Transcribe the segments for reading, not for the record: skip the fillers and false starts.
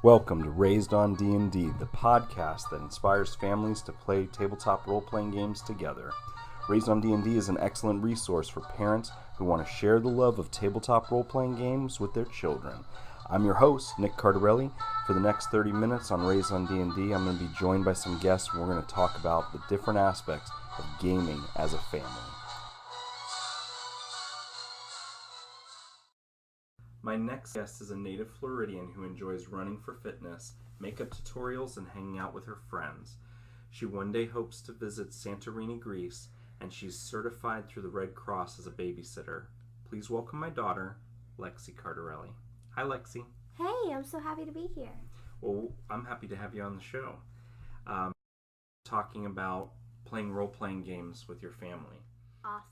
Welcome to Raised on D&D, the podcast that inspires families to play tabletop role-playing games together. Raised on D&D is an excellent resource for parents who want to share the love of tabletop role-playing games with their children. I'm your host, Nick Cardarelli. For the next 30 minutes on Raised on D&D, I'm going to be joined by some guests, and we're going to talk about the different aspects of gaming as a family. My next guest is a native Floridian who enjoys running for fitness, makeup tutorials, and hanging out with her friends. She one day hopes to visit Santorini, Greece, and she's certified through the Red Cross as a babysitter. Please welcome my daughter, Lexi Cardarelli. Hi, Lexi. Hey, I'm so happy to be here. Well, I'm happy to have you on the show. Talking about playing role-playing games with your family. Awesome.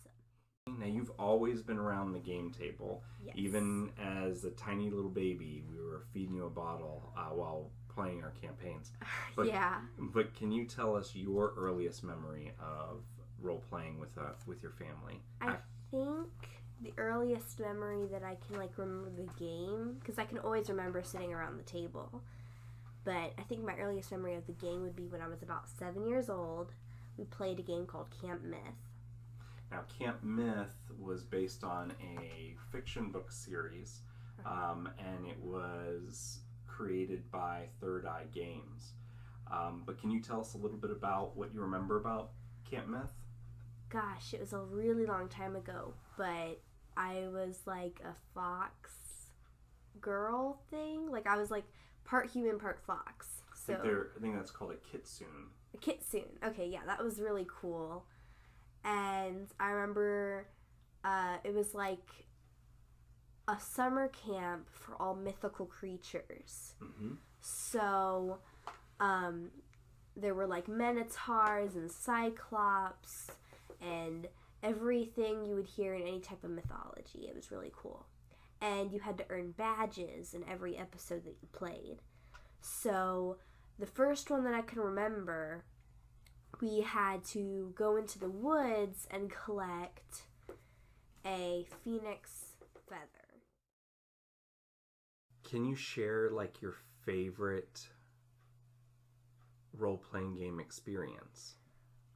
Now, you've always been around the game table. Yes. Even as a tiny little baby, we were feeding you a bottle while playing our campaigns. Yeah. But can you tell us your earliest memory of role-playing with your family? I think the earliest memory that I can remember the game, because I can always remember sitting around the table, but I think my earliest memory of the game would be when I was about 7 years old. We played a game called Camp Myth. Now, Camp Myth was based on a fiction book series, and it was created by Third Eye Games. But can you tell us a little bit about what you remember about Camp Myth? Gosh, it was a really long time ago, but I was like a fox girl thing. I was part human, part fox. So I think that's called a kitsune. A kitsune. Okay, yeah, that was really cool. And I remember it was like a summer camp for all mythical creatures. Mm-hmm. So there were minotaurs and cyclops and everything you would hear in any type of mythology. It was really cool. And you had to earn badges in every episode that you played. So the first one that I can remember, we had to go into the woods and collect a phoenix feather. Can you share your favorite role-playing game experience?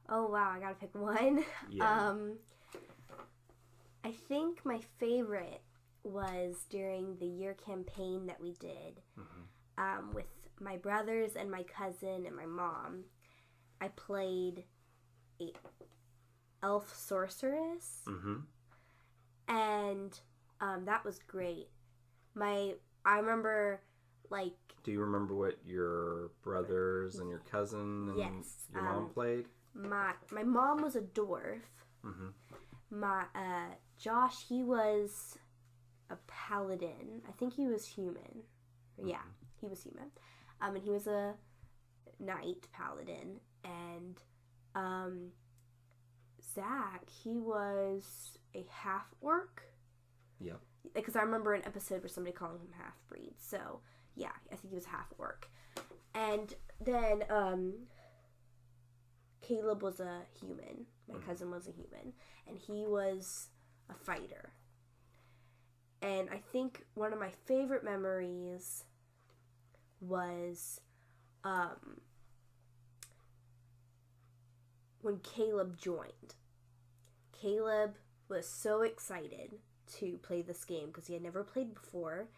Oh wow, I gotta pick one. Yeah. I think my favorite was during the year campaign that we did with my brothers and my cousin and my mom. I played a elf sorceress, and that was great. I remember, Do you remember what your brothers and your cousin and your mom played? My mom was a dwarf. My Josh, he was a paladin. I think he was human. Yeah, he was human. And he was a knight paladin. And Zach, he was a half-orc. Yep. Because I remember an episode where somebody calling him half-breed. So, yeah, I think he was half-orc. And then Caleb was a human. My cousin was a human. And he was a fighter. And I think one of my favorite memories was when Caleb joined. Caleb was so excited to play this game because he had never played before.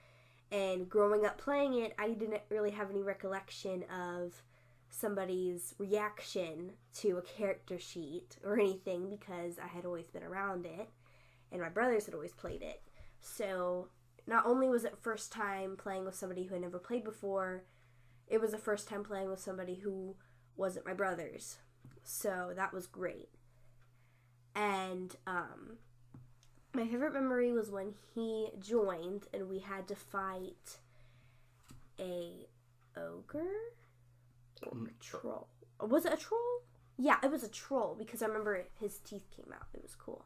And growing up playing it, I didn't really have any recollection of somebody's reaction to a character sheet or anything because I had always been around it and my brothers had always played it. So not only was it first time playing with somebody who had never played before, it was the first time playing with somebody who wasn't my brothers. So that was great. And my favorite memory was when he joined and we had to fight a ogre or a troll. Was it a troll? Yeah, it was a troll because I remember his teeth came out. It was cool.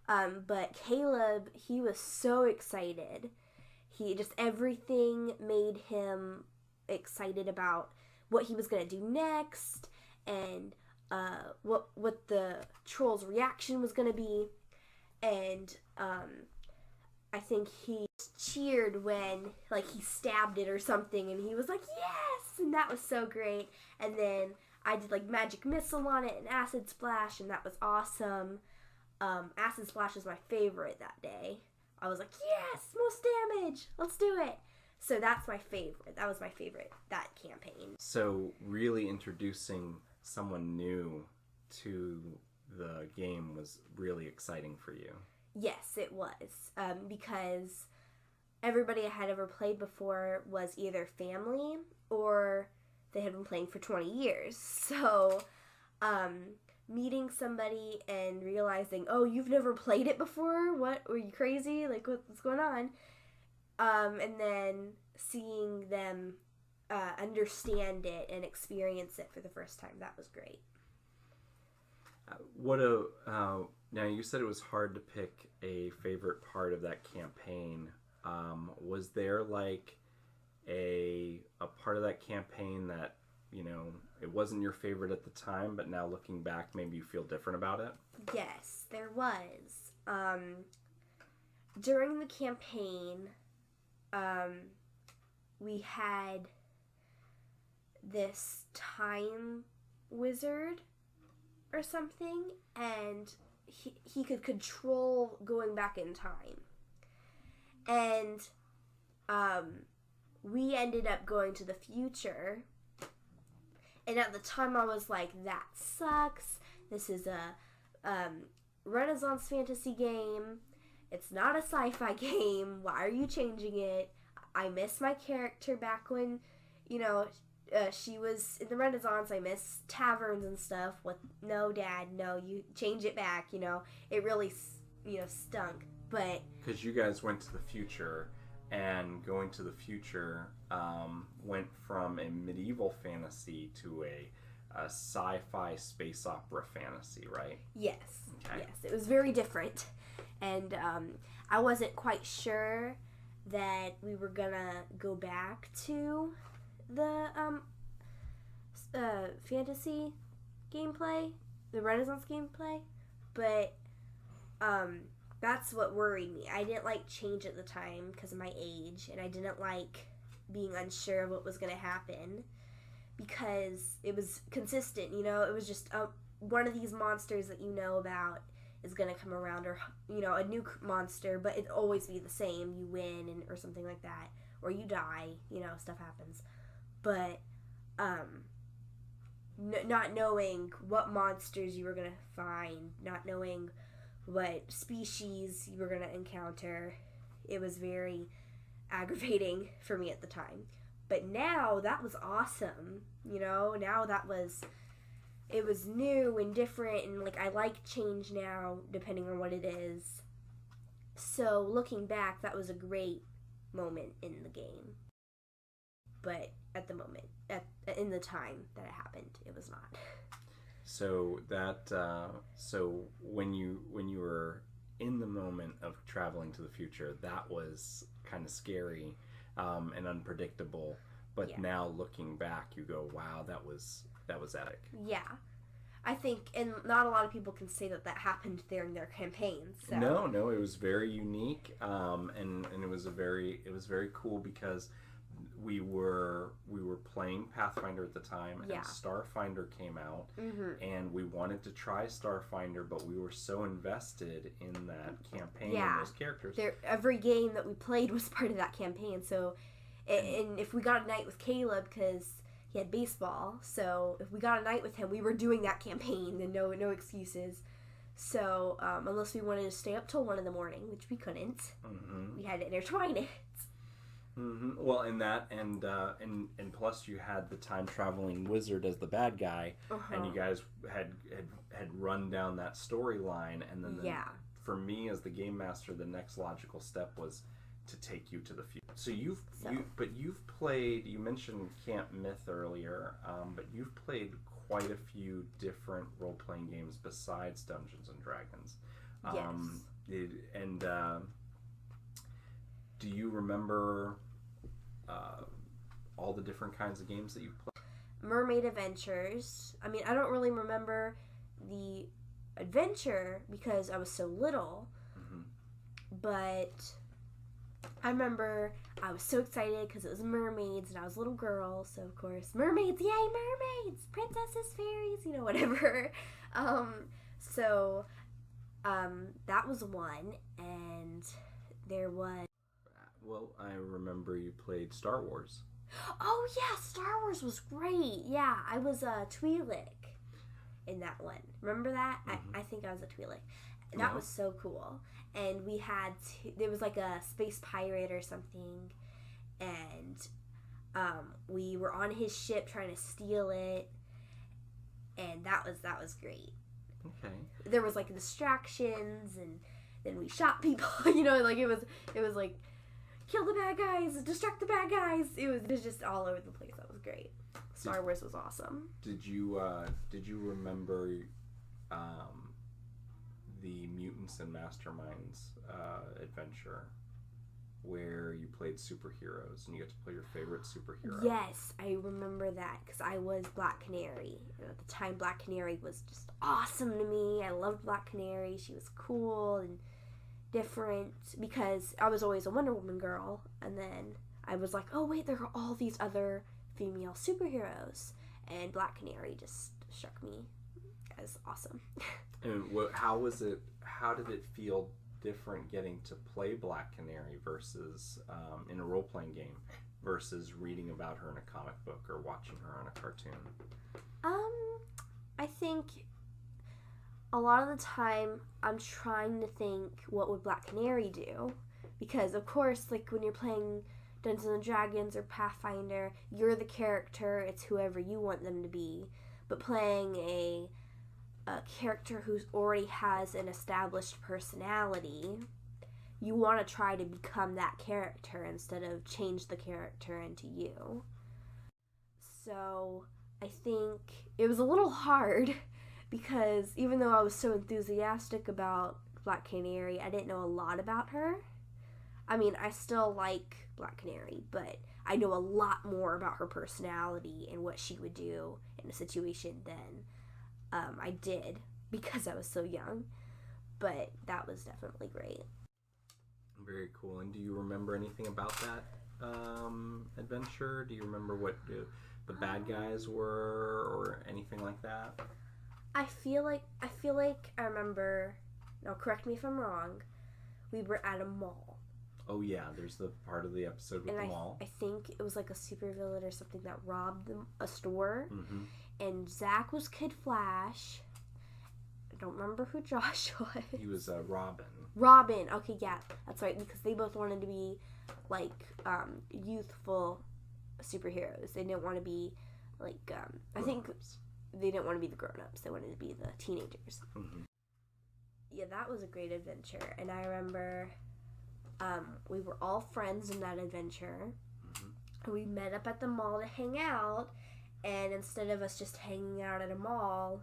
But Caleb, he was so excited. Everything made him excited about what he was going to do next and what the troll's reaction was going to be. And I think he cheered when, like, he stabbed it or something, and he was like, yes! And that was so great. And then I did, like, magic missile on it and acid splash, and that was awesome. Acid splash was my favorite that day. I was like, yes, most damage, let's do it. So that's my favorite. That was my favorite, that campaign. So really introducing someone new to the game was really exciting for you. Yes, it was. Because everybody I had ever played before was either family or they had been playing for 20 years. So, meeting somebody and realizing, oh, you've never played it before? What? Were you crazy? Like, what's going on? And then seeing them understand it and experience it for the first time. That was great. Now you said it was hard to pick a favorite part of that campaign. Was there like a part of that campaign that, you know, it wasn't your favorite at the time, but now looking back, maybe you feel different about it? Yes, there was. During the campaign, we had this time wizard or something, and he could control going back in time. And we ended up going to the future. And at the time I was like, that sucks. This is a Renaissance fantasy game. It's not a sci-fi game. Why are you changing it? I miss my character back when, you know, she was in the Renaissance. I miss taverns and stuff. What? No, Dad, no, you change it back, you know. It really, you know, stunk. But because you guys went to the future, and going to the future went from a medieval fantasy to a sci-fi space opera fantasy, right? Yes. Okay. Yes, it was very different. And I wasn't quite sure that we were gonna go back to the fantasy gameplay, the Renaissance gameplay, but that's what worried me. I didn't like change at the time because of my age, and I didn't like being unsure of what was going to happen because it was consistent, you know. It was just one of these monsters that you know about is going to come around, or, you know, a new monster, but it'd always be the same. You win or something like that, or you die, you know, stuff happens. But not knowing what monsters you were going to find, not knowing what species you were going to encounter, it was very aggravating for me at the time. But now that was awesome, you know. Now it was new and different, and like I like change now depending on what it is. So looking back, that was a great moment in the game. But at the moment, in the time that it happened, it was not. So that so when you were in the moment of traveling to the future, that was kind of scary and unpredictable. But yeah. Now looking back, you go, "Wow, that was epic." Yeah, I think, and not a lot of people can say that happened during their campaigns. So. No, it was very unique, and it was very cool because we were playing Pathfinder at the time, and Starfinder came out, and we wanted to try Starfinder, but we were so invested in that campaign and those characters. Every game that we played was part of that campaign. So, and if we got a night with Caleb, because he had baseball, so if we got a night with him, we were doing that campaign, and no excuses. So, unless we wanted to stay up till 1 a.m, which we couldn't, we had to intertwine it. Well, and that, and plus you had the time traveling wizard as the bad guy, and you guys had run down that storyline, and then for me as the game master, the next logical step was to take you to the future. So you've played. You mentioned Camp Myth earlier, but you've played quite a few different role playing games besides Dungeons and Dragons. Yes. Do you remember all the different kinds of games that you've played? Mermaid Adventures. I mean, I don't really remember the adventure because I was so little, but I remember I was so excited because it was mermaids and I was a little girl, so of course, mermaids, yay, mermaids, princesses, fairies, whatever. So that was one, and there was... Well, I remember you played Star Wars. Oh, yeah, Star Wars was great. Yeah, I was a Twi'lek in that one. Remember that? Mm-hmm. I think I was a Twi'lek. And that was so cool. And we had there was like a space pirate or something, and we were on his ship trying to steal it, and that was great. Okay. There was like distractions, and then we shot people. It was like kill the bad guys, distract the bad guys. It was just all over the place. That was great. Star Wars was awesome. Did you remember the Mutants and Masterminds adventure where you played superheroes and you get to play your favorite superhero? Yes, I remember that because I was Black Canary. At the time, Black Canary was just awesome to me. I loved Black Canary. She was cool and different because I was always a Wonder Woman girl, and then I was like, oh wait, there are all these other female superheroes, and Black Canary just struck me as awesome. And how was it? How did it feel different getting to play Black Canary versus in a role-playing game versus reading about her in a comic book or watching her on a cartoon? I think a lot of the time I'm trying to think, what would Black Canary do? Because of course, like when you're playing Dungeons and Dragons or Pathfinder, you're the character, it's whoever you want them to be. But playing a character who already has an established personality, you want to try to become that character instead of change the character into you. So I think it was a little hard because even though I was so enthusiastic about Black Canary, I didn't know a lot about her. I mean, I still like Black Canary, but I know a lot more about her personality and what she would do in a situation than I did because I was so young. But that was definitely great. Very cool. And do you remember anything about that adventure? Do you remember what the bad guys were or anything like that? I feel like I remember. Now, correct me if I'm wrong. We were at a mall. Oh yeah, there's the part of the episode with the mall. I think it was like a supervillain or something that robbed a store. Mm-hmm. And Zach was Kid Flash. I don't remember who Josh was. He was Robin. Robin. Okay, yeah, that's right. Because they both wanted to be like youthful superheroes. They didn't want to be like I think they didn't want to be the grown-ups. They wanted to be the teenagers. Mm-hmm. Yeah, that was a great adventure. And I remember we were all friends in that adventure. Mm-hmm. And we met up at the mall to hang out. And instead of us just hanging out at a mall,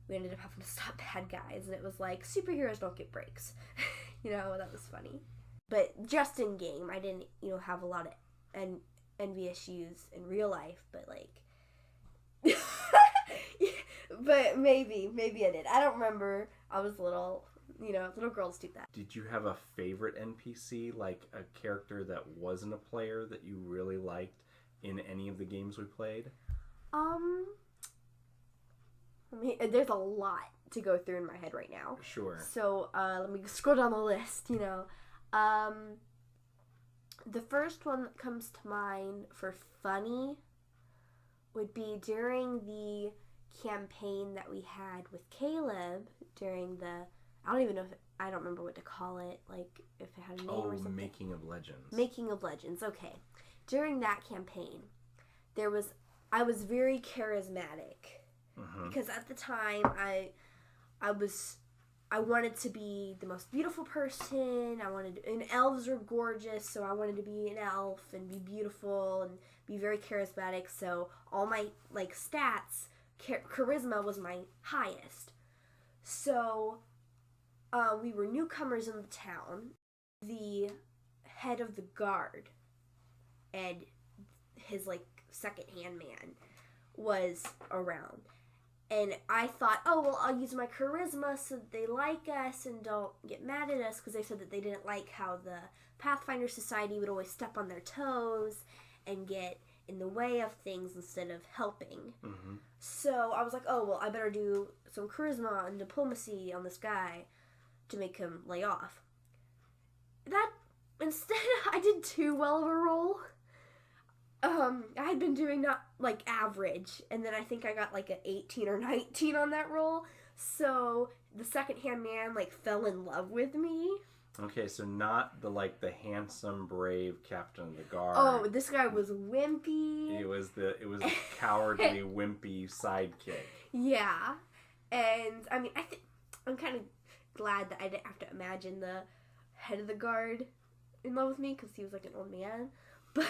we ended up having to stop bad guys. And it was like, superheroes don't get breaks. That was funny. But just in game, I didn't, have a lot of envy issues in real life. But like, but maybe I did. I don't remember. I was little. Little girls do that. Did you have a favorite NPC, like a character that wasn't a player that you really liked in any of the games we played? There's a lot to go through in my head right now. Sure. So, let me scroll down the list, The first one that comes to mind for funny would be during the campaign that we had with Caleb during the... I don't remember what to call it, like if it had a name or something. Making of Legends. Making of Legends, okay. During that campaign, I was very charismatic. Mm-hmm. Because at the time, I wanted to be the most beautiful person. And elves are gorgeous, so I wanted to be an elf and be beautiful and be very charismatic. So all my stats, charisma was my highest. So we were newcomers in the town. The head of the guard and his second-hand man was around. And I thought, oh, well, I'll use my charisma so that they like us and don't get mad at us, because they said that they didn't like how the Pathfinder Society would always step on their toes and get in the way of things instead of helping. Mm-hmm. So I was like, oh, well, I better do some charisma and diplomacy on this guy to make him lay off. Instead, I did too well of a roll. I had been doing not, like, average, and then I think I got, like, an 18 or 19 on that roll, so the second-hand man, like, fell in love with me. Okay, so not the handsome, brave captain of the guard. Oh, this guy was wimpy. It was the cowardly, wimpy sidekick. Yeah, and, I mean, I'm kind of glad that I didn't have to imagine the head of the guard in love with me, because he was, like, an old man, but...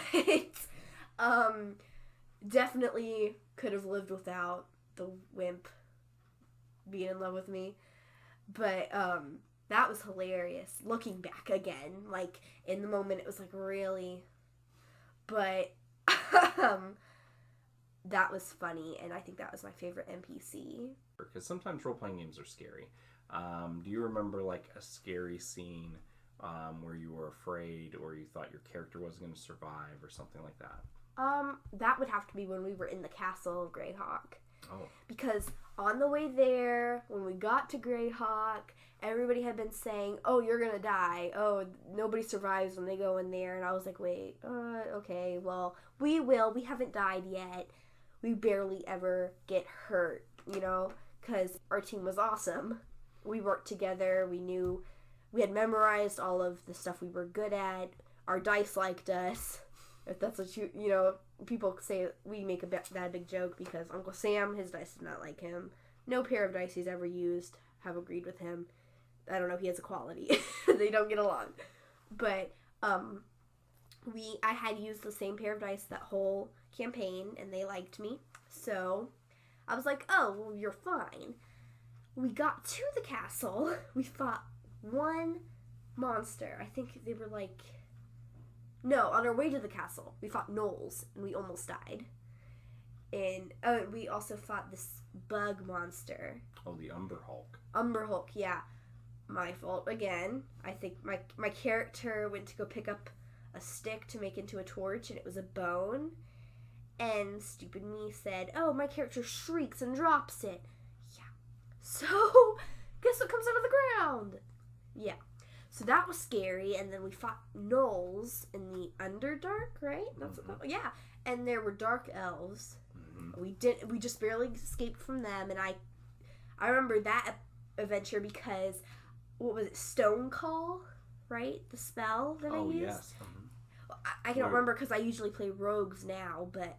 definitely could have lived without the wimp being in love with me. But, that was hilarious. Looking back again, like, in the moment, it was, like, really... But, that was funny, and I think that was my favorite NPC. Because sometimes role-playing games are scary. Do you remember, like, a scary scene where you were afraid or you thought your character wasn't going to survive or something like that? That would have to be when we were in the castle of Greyhawk. Oh. Because on the way there, when we got to Greyhawk, everybody had been saying, oh, you're gonna die. Oh, nobody survives when they go in there. And I was like, wait, okay, well, we will. We haven't died yet. We barely ever get hurt, because our team was awesome. We worked together. We had memorized all of the stuff we were good at. Our dice liked us. If that's what people say, we make that big joke because Uncle Sam, his dice did not like him. No pair of dice he's ever used have agreed with him. I don't know, he has a quality. They don't get along. But, I had used the same pair of dice that whole campaign, and they liked me. So, I was like, oh, well, you're fine. We got to the castle. We fought one monster. I think they were like... No, on our way to the castle, we fought gnolls, and we almost died. And we also fought this bug monster. Oh, the Umber Hulk. Umber Hulk, yeah. My fault again. I think my character went to go pick up a stick to make into a torch, and it was a bone. And stupid me said, oh, my character shrieks and drops it. Yeah. So, guess what comes out of the ground? Yeah. So that was scary, and then we fought gnolls in the Underdark, right? Yeah. And there were dark elves. Mm-hmm. We just barely escaped from them, and I remember that adventure because, what was it, Stone Call, right? The spell that I used? Oh, yes. Mm-hmm. I don't remember because I usually play rogues now, but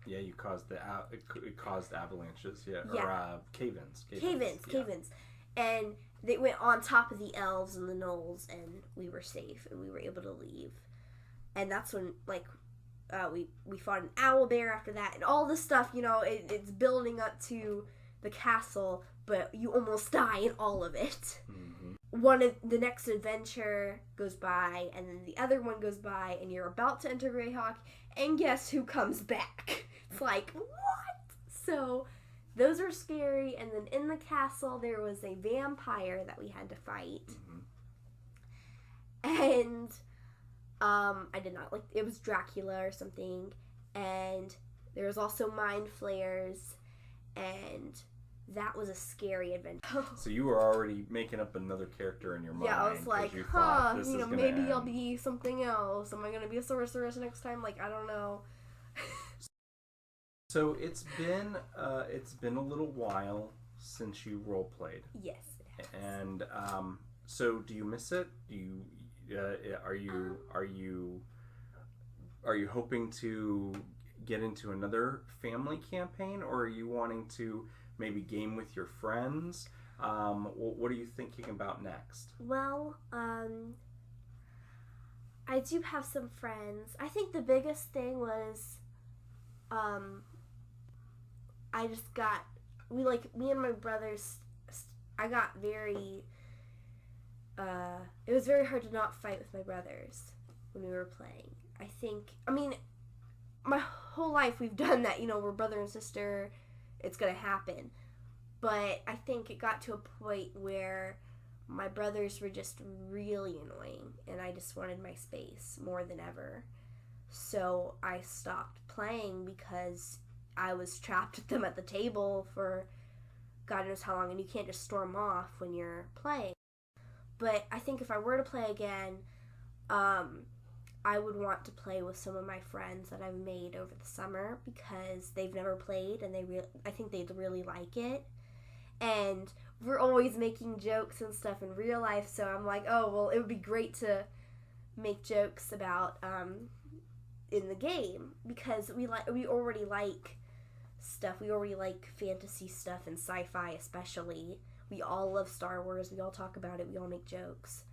yeah, you caused it caused avalanches, yeah. Or cave-ins. Cave-ins. And they went on top of the elves and the gnolls, and we were safe, and we were able to leave. And that's when, like, we fought an owl bear after that, and all this stuff, it's building up to the castle, but you almost die in all of it. Mm-hmm. The next adventure goes by, and then the other one goes by, and you're about to enter Greyhawk, and guess who comes back? It's like, what? So... those were scary, and then in the castle, there was a vampire that we had to fight. Mm-hmm. And, I did not like, it was Dracula or something, and there was also mind flayers, and that was a scary adventure. So you were already making up another character in your mind. Yeah, I was like, maybe I'll be something else. Am I going to be a sorceress next time? Like, I don't know. So it's been a little while since you role played. Yes, it has. And so do you miss it? Do you are you hoping to get into another family campaign, or are you wanting to maybe game with your friends? What are you thinking about next? Well, I do have some friends. I think the biggest thing was me and my brothers, I got very, it was very hard to not fight with my brothers when we were playing. My whole life we've done that, we're brother and sister, it's gonna happen. But I think it got to a point where my brothers were just really annoying, and I just wanted my space more than ever. So I stopped playing because I was trapped with them at the table for God knows how long, and you can't just storm off when you're playing. But I think if I were to play again, I would want to play with some of my friends that I've made over the summer because they've never played, and I think they'd really like it. And we're always making jokes and stuff in real life, so I'm like, oh, well, it would be great to make jokes about in the game because we already like stuff. We already like fantasy stuff and sci-fi especially. We all love Star Wars. We all talk about it. We all make jokes.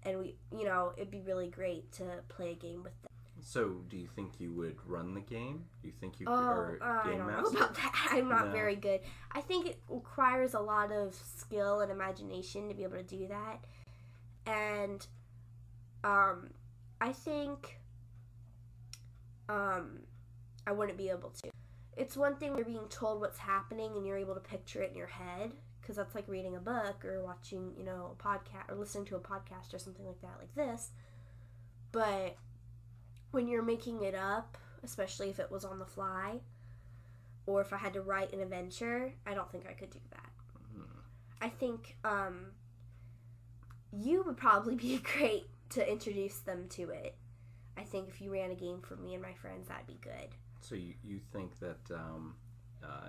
And it'd be really great to play a game with them. So, do you think you would run the game? Do you think you are game I don't master? know about that. I'm not very good. I think it requires a lot of skill and imagination to be able to do that. And I think I wouldn't be able to. It's one thing when you're being told what's happening and you're able to picture it in your head, because that's like reading a book or watching, a podcast or listening to a podcast or something like that, like this. But when you're making it up, especially if it was on the fly, or if I had to write an adventure, I don't think I could do that. I think you would probably be great to introduce them to it. I think if you ran a game for me and my friends, that'd be good. So you think that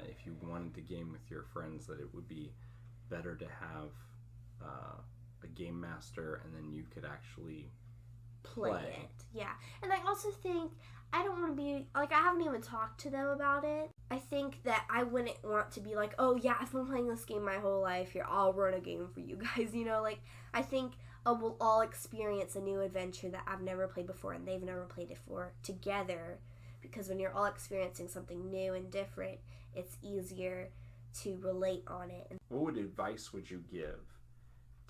if you wanted to game with your friends, that it would be better to have a game master and then you could actually play it. Yeah. And I also think I don't want to be like, I haven't even talked to them about it. I think that I wouldn't want to be like, oh yeah, I've been playing this game my whole life, here, I'll run a game for you guys, like I think we'll all experience a new adventure that I've never played before and they've never played before together, because when you're all experiencing something new and different, it's easier to relate on it. What advice would you give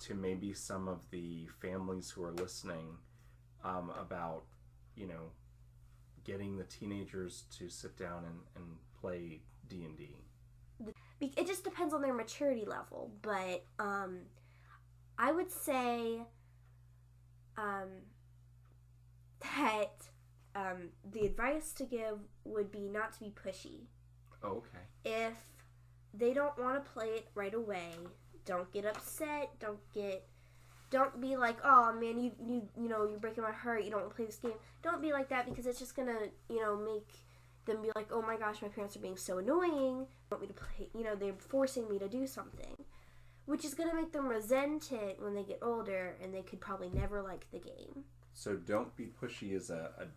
to maybe some of the families who are listening about, getting the teenagers to sit down and play D&D? It just depends on their maturity level, but I would say that the advice to give would be not to be pushy. Oh, okay. If they don't want to play it right away, don't get upset. Don't be like, oh man, you're breaking my heart. You don't want to play this game. Don't be like that, because it's just gonna make them be like, oh my gosh, my parents are being so annoying. They want me to play. They're forcing me to do something, which is gonna make them resent it when they get older, and they could probably never like the game. So don't be pushy as a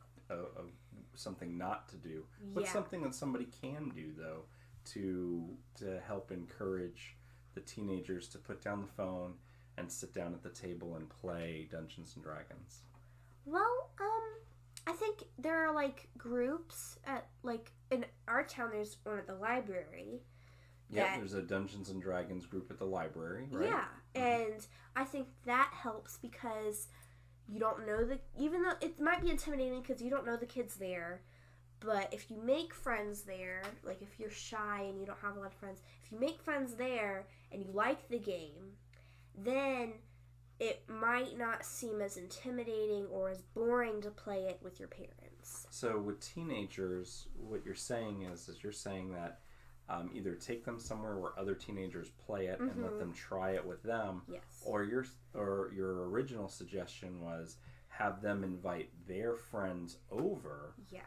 something not to do. What's something that somebody can do though to help encourage the teenagers to put down the phone and sit down at the table and play Dungeons and Dragons? Well, I think there are like groups at in our town. There's one at the library. Yeah, there's a Dungeons and Dragons group at the library, right? Yeah, and I think that helps because you don't know even though it might be intimidating because you don't know the kids there, but if you make friends there, like if you're shy and you don't have a lot of friends, if you make friends there and you like the game, then it might not seem as intimidating or as boring to play it with your parents. So with teenagers, what you're saying is you're saying that either take them somewhere where other teenagers play it and let them try it with them. Yes. Or your original suggestion was have them invite their friends over. Yeah.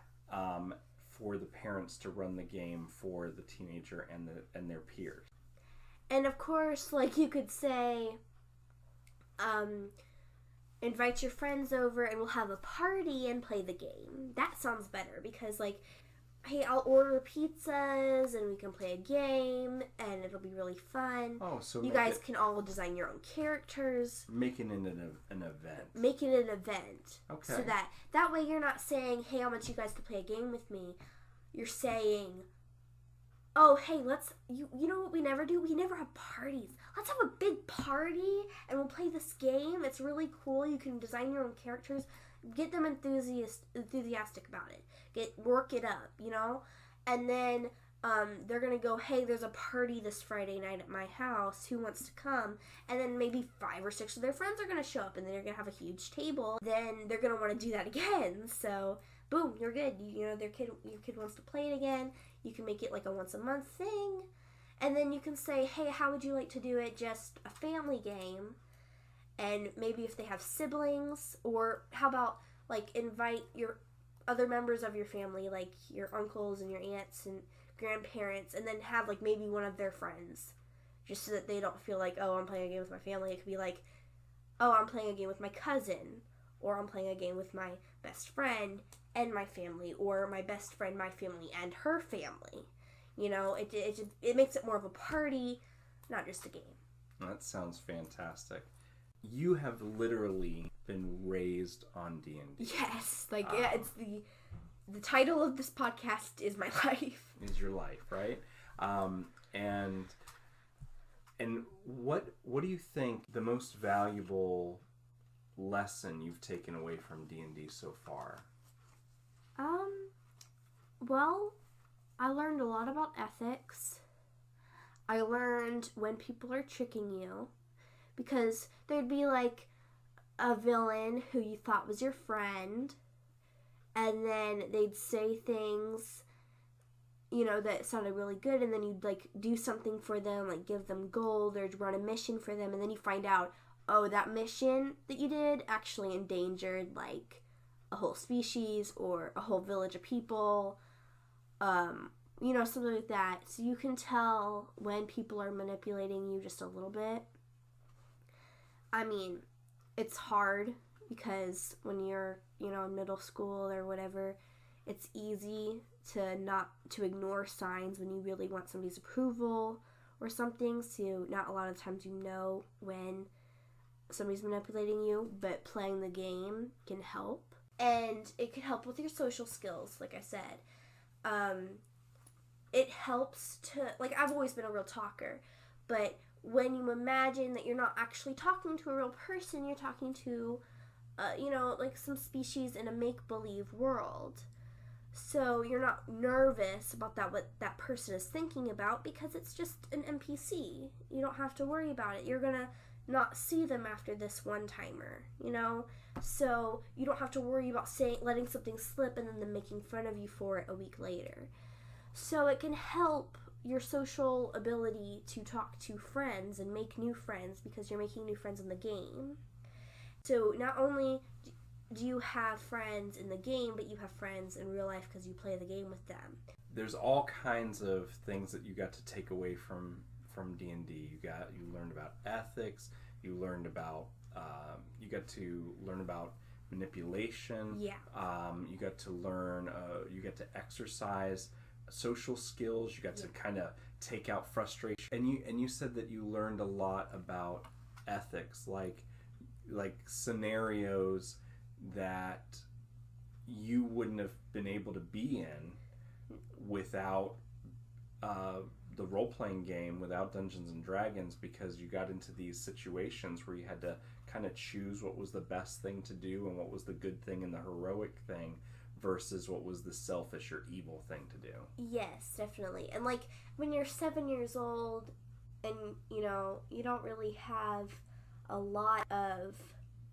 For the parents to run the game for the teenager and their peers. And of course, you could say, invite your friends over and we'll have a party and play the game. That sounds better because, hey, I'll order pizzas and we can play a game and it'll be really fun. Oh, so you guys can all design your own characters. Making it an event. Making it an event. Okay. So that way you're not saying, hey, I want you guys to play a game with me. You're saying, oh, hey, you know what we never do? We never have parties. Let's have a big party and we'll play this game. It's really cool. You can design your own characters. Get them enthusiastic about it. Work it up, and then they're going to go, hey, there's a party this Friday night at my house. Who wants to come? And then maybe 5 or 6 of their friends are going to show up, and then they're going to have a huge table. Then they're going to want to do that again. So, boom, you're good. Your kid wants to play it again. You can make it like a once a month thing. And then you can say, hey, how would you like to do it? Just a family game. And maybe if they have siblings, or how about like invite your other members of your family, like your uncles and your aunts and grandparents, and then have like maybe one of their friends, just so that they don't feel like, oh, I'm playing a game with my family. It could be like, oh, I'm playing a game with my cousin, or I'm playing a game with my best friend and my family, or my best friend, my family, and her family. It makes it more of a party, not just a game. That sounds fantastic. You have literally been raised on D&D. Yes, it's the title of this podcast is my life. Is your life, right? And what do you think the most valuable lesson you've taken away from D&D so far? Well, I learned a lot about ethics. I learned when people are tricking you, because there'd be like a villain who you thought was your friend, and then they'd say things, that sounded really good, and then you'd like do something for them, like give them gold or run a mission for them, and then you find out, oh, that mission that you did actually endangered like a whole species or a whole village of people, something like that. So you can tell when people are manipulating you just a little bit. I mean, it's hard because when you're, in middle school or whatever, it's easy to ignore signs when you really want somebody's approval or something. So not a lot of times when somebody's manipulating you, but playing the game can help. And it can help with your social skills, like I said. It helps to, I've always been a real talker, but when you imagine that you're not actually talking to a real person, you're talking to, some species in a make-believe world. So you're not nervous about what that person is thinking about, because it's just an NPC. You don't have to worry about it. You're gonna not see them after this one-timer, So you don't have to worry about letting something slip and then them making fun of you for it a week later. So it can help your social ability to talk to friends and make new friends, because you're making new friends in the game. So not only do you have friends in the game, but you have friends in real life because you play the game with them. There's all kinds of things that you got to take away from D&D. You learned about ethics. You learned about you got to learn about manipulation. Yeah. You got to learn. You get to exercise social skills. You got to kind of take out frustration. And you said that you learned a lot about ethics, like scenarios that you wouldn't have been able to be in without the role-playing game, without Dungeons and Dragons, because you got into these situations where you had to kind of choose what was the best thing to do and what was the good thing and the heroic thing versus what was the selfish or evil thing to do. Yes, definitely. And when you're 7 years old and you don't really have a lot of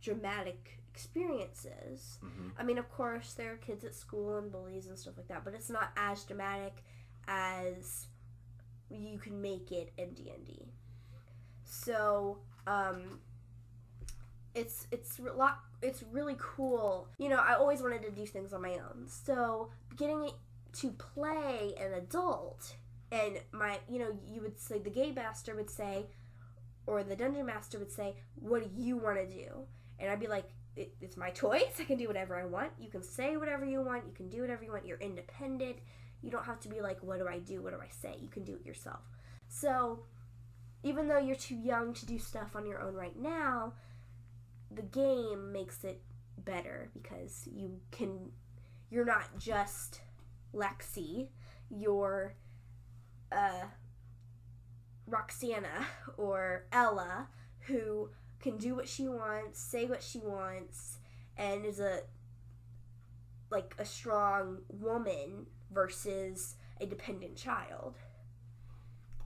dramatic experiences. Mm-hmm. I mean, of course, there are kids at school and bullies and stuff like that, but it's not as dramatic as you can make it in D&D. So, it's really cool. I always wanted to do things on my own. So, getting to play an adult, and you would say, the game master would say, or the dungeon master would say, what do you want to do? And I'd be like, it's my choice. I can do whatever I want. You can say whatever you want. You can do whatever you want. You're independent. You don't have to be like, what do I do? What do I say? You can do it yourself. So, even though you're too young to do stuff on your own right now, the game makes it better, because you're not just Lexi. You're Roxana or Ella, who can do what she wants, say what she wants, and is a strong woman, versus a dependent child.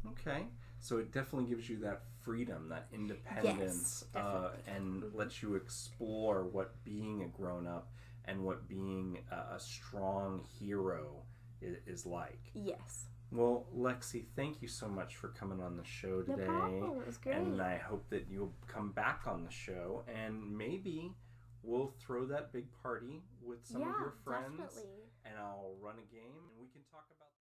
Okay. So it definitely gives you that freedom, that independence, and lets you explore what being a grown-up and what being a strong hero is like. Yes. Well, Lexi, thank you so much for coming on the show today. No problem. It was great. And I hope that you'll come back on the show, and maybe we'll throw that big party with some of your friends. Definitely. And I'll run a game, and we can talk about